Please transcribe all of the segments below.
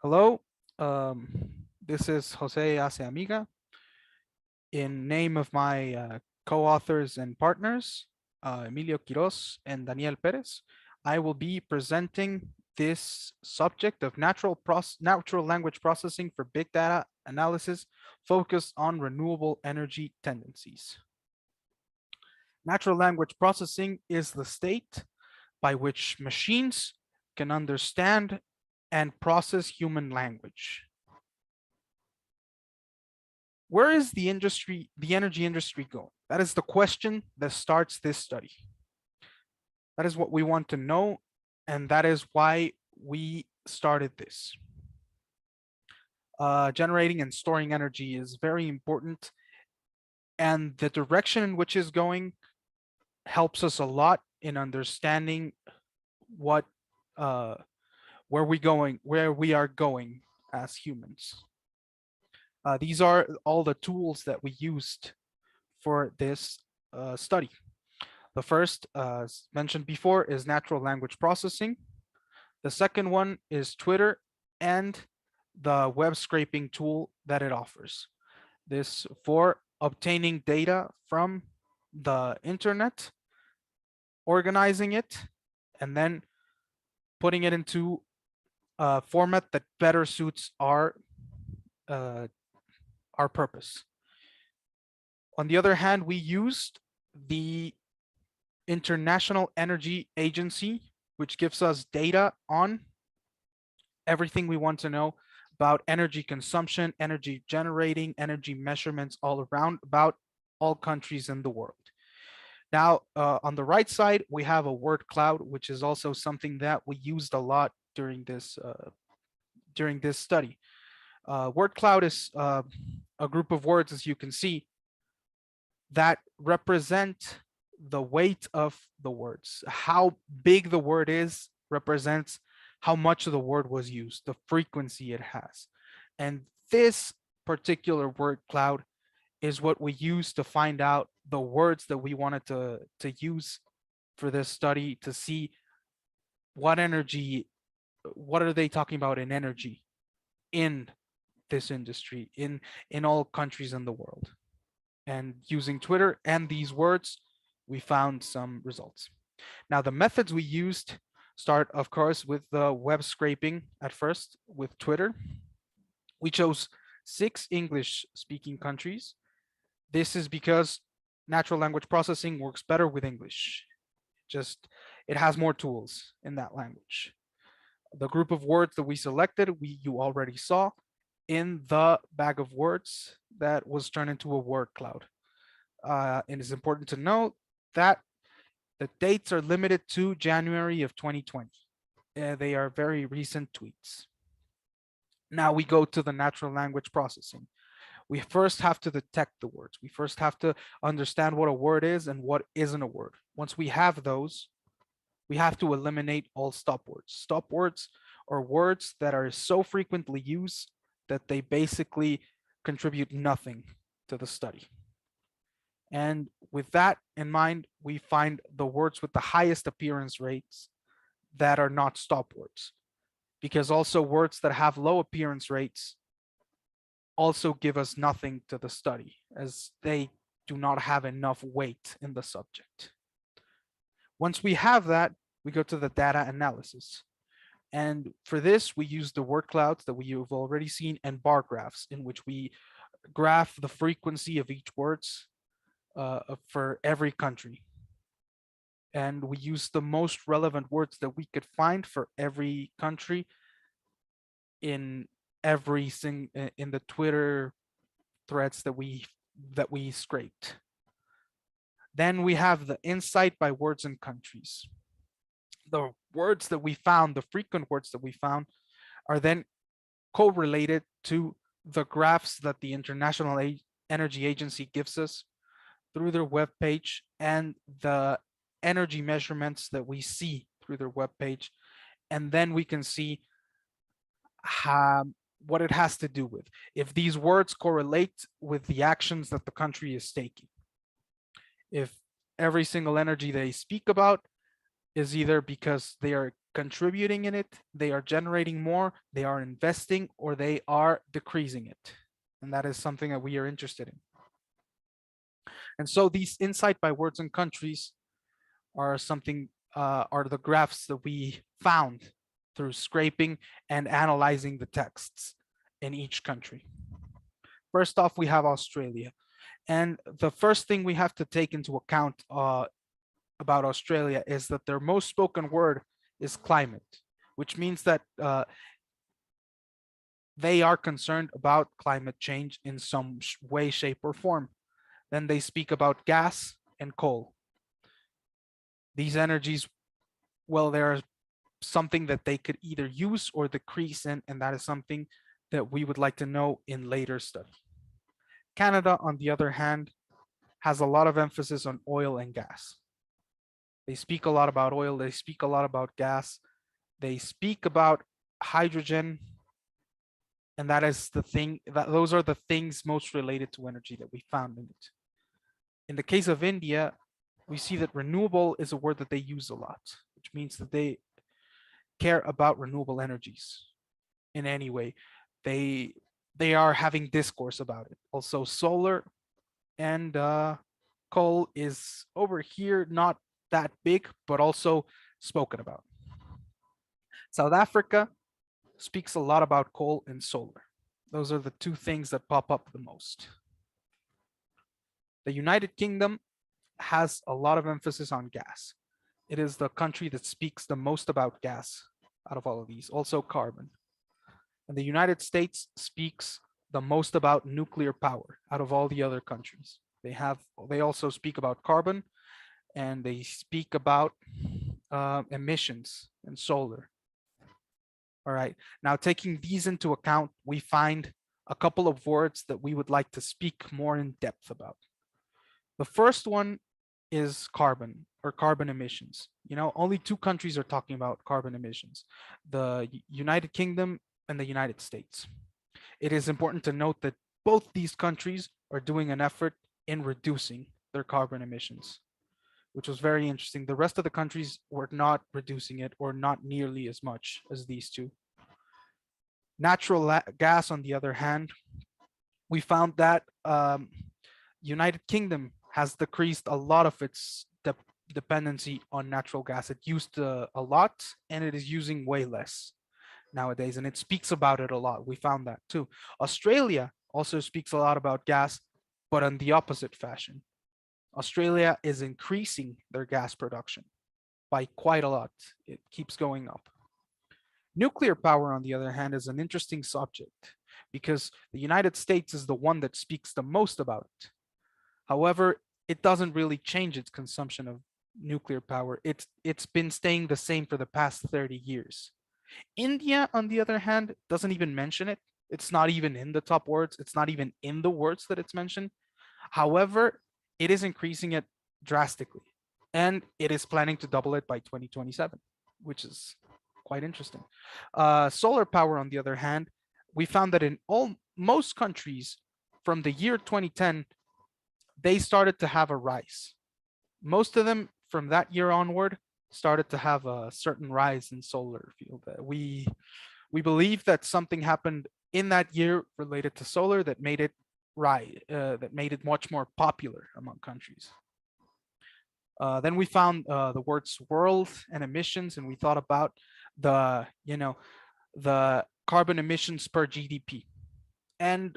Hello, this is Jose Asse-Amiga. In name of my co-authors and partners, Emilio Quiroz and Daniel Perez, I will be presenting this subject of natural language processing for big data analysis focused on renewable energy tendencies. Natural language processing is the state by which machines can understand and process human language. Where is the energy industry going? That is the question that starts this study. That is what we want to know, and that is why we started this. Generating and storing energy is very important, and the direction in which it's going helps us a lot in understanding what where we are going as humans. These are all the tools that we used for this study. The first, as mentioned before, is natural language processing. The second one is Twitter and the web scraping tool that it offers. This for obtaining data from the internet, organizing it, and then putting it into a format that better suits uh, our purpose. On the other hand, we used the International Energy Agency, which gives us data on everything we want to know about energy consumption, energy generating, energy measurements all around about all countries in the world. Now, on the right side, we have a word cloud, which is also something that we used a lot during this study. Word cloud is a group of words, as you can see, that represent the weight of the words. How big the word is represents how much of the word was used, the frequency it has. And this particular word cloud is what we use to find out the words that we wanted to use for this study to see what are they talking about in energy in this industry, in all countries in the world. And using Twitter and these words, we found some results. Now, the methods we used start, of course, with the web scraping at first with Twitter. We chose 6 English-speaking countries. This is because natural language processing works better with English. It has more tools in that language. The group of words that we selected, you already saw in the bag of words that was turned into a word cloud. And it's important to note that the dates are limited to January of 2020. They are very recent tweets. Now we go to the natural language processing. We first have to detect the words. We first have to understand what a word is and what isn't a word. Once we have those, we have to eliminate all stop words. Stop words are words that are so frequently used that they basically contribute nothing to the study. And with that in mind, we find the words with the highest appearance rates that are not stop words, because also words that have low appearance rates also give us nothing to the study, as they do not have enough weight in the subject. Once we have that, we go to the data analysis. And for this, we use the word clouds that we have already seen and bar graphs, in which we graph the frequency of each words for every country. And we use the most relevant words that we could find for every country in in the Twitter threads that we scraped. Then we have the insight by words and countries. The words that we found, the frequent words that we found, are then correlated to the graphs that the International Energy Agency gives us through their webpage and the energy measurements that we see through their webpage. And then we can see what it has to do with, if these words correlate with the actions that the country is taking. If every single energy they speak about is either because they are contributing in it, they are generating more, they are investing, or they are decreasing it. And that is something that we are interested in. And so these insight by words and countries are the graphs that we found through scraping and analyzing the texts in each country. First off, we have Australia. And the first thing we have to take into account about Australia is that their most spoken word is climate, which means that they are concerned about climate change in some way, shape, or form. Then they speak about gas and coal. These energies, well, they're something that they could either use or decrease in, and that is something that we would like to know in later study. Canada, on the other hand, has a lot of emphasis on oil and gas. They speak a lot about oil, they speak a lot about gas, they speak about hydrogen, and that is the thing that those are the things most related to energy that we found in it. In the case of India, we see that renewable is a word that they use a lot, which means that they care about renewable energies in any way. They are having discourse about it. Also, solar and coal is over here, not that big, but also spoken about. South Africa speaks a lot about coal and solar. Those are the two things that pop up the most. The United Kingdom has a lot of emphasis on gas. It is the country that speaks the most about gas out of all of these, also carbon. And the United States speaks the most about nuclear power out of all the other countries. They also speak about carbon, and they speak about emissions and solar. All right, now taking these into account, we find a couple of words that we would like to speak more in depth about. The first one is carbon or carbon emissions. You know, only two countries are talking about carbon emissions, the United Kingdom and the United States. It is important to note that both these countries are doing an effort in reducing their carbon emissions, which was very interesting. The rest of the countries were not reducing it, or not nearly as much as these two. Natural gas, on the other hand, we found that United Kingdom has decreased a lot of its dependency on natural gas. It used a lot, and it is using way less nowadays, and it speaks about it a lot. We found that too. Australia also speaks a lot about gas, but in the opposite fashion. Australia is increasing their gas production by quite a lot. It keeps going up. Nuclear power, on the other hand, is an interesting subject because the United States is the one that speaks the most about it. However, it doesn't really change its consumption of nuclear power. It's been staying the same for the past 30 years. India, on the other hand, doesn't even mention it. It's not even in the top words. It's not even in the words that it's mentioned. However, it is increasing it drastically, and it is planning to double it by 2027, which is quite interesting. Solar power, on the other hand, we found that in most countries from the year 2010, they started to have a rise. Most of them from that year onward started to have a certain rise in solar field. We believe that something happened in that year related to solar that made it that made it much more popular among countries. Then we found the words world and emissions, and we thought about the the carbon emissions per GDP. And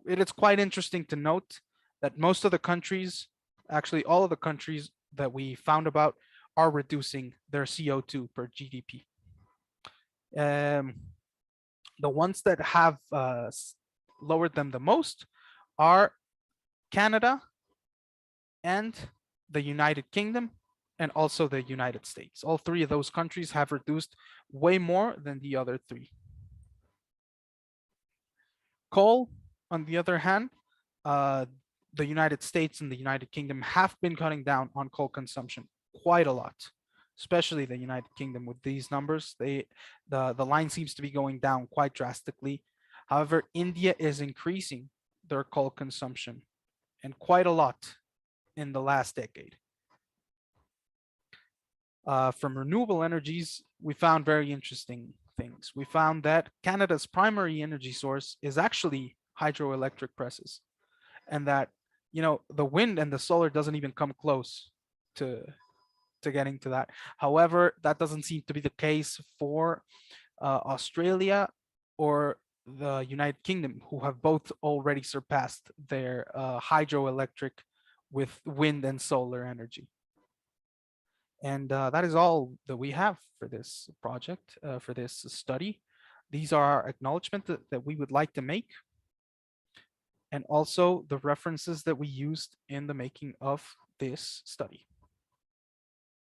it is quite interesting to note that most of the countries, actually all of the countries that we found about, are reducing their CO2 per GDP. The ones that have lowered them the most are Canada and the United Kingdom, and also the United States. All three of those countries have reduced way more than the other three. Coal, on the other hand, the United States and the United Kingdom have been cutting down on coal consumption quite a lot, especially the United Kingdom. With these numbers, the line seems to be going down quite drastically. However, India is increasing their coal consumption, and quite a lot in the last decade. from renewable energies, we found very interesting things. We found that Canada's primary energy source is actually hydroelectric presses, and that the wind and the solar doesn't even come close to getting to that. However, that doesn't seem to be the case for Australia or the United Kingdom, who have both already surpassed their hydroelectric with wind and solar energy. And that is all that we have for this project, for this study. These are our acknowledgments that we would like to make, and also the references that we used in the making of this study.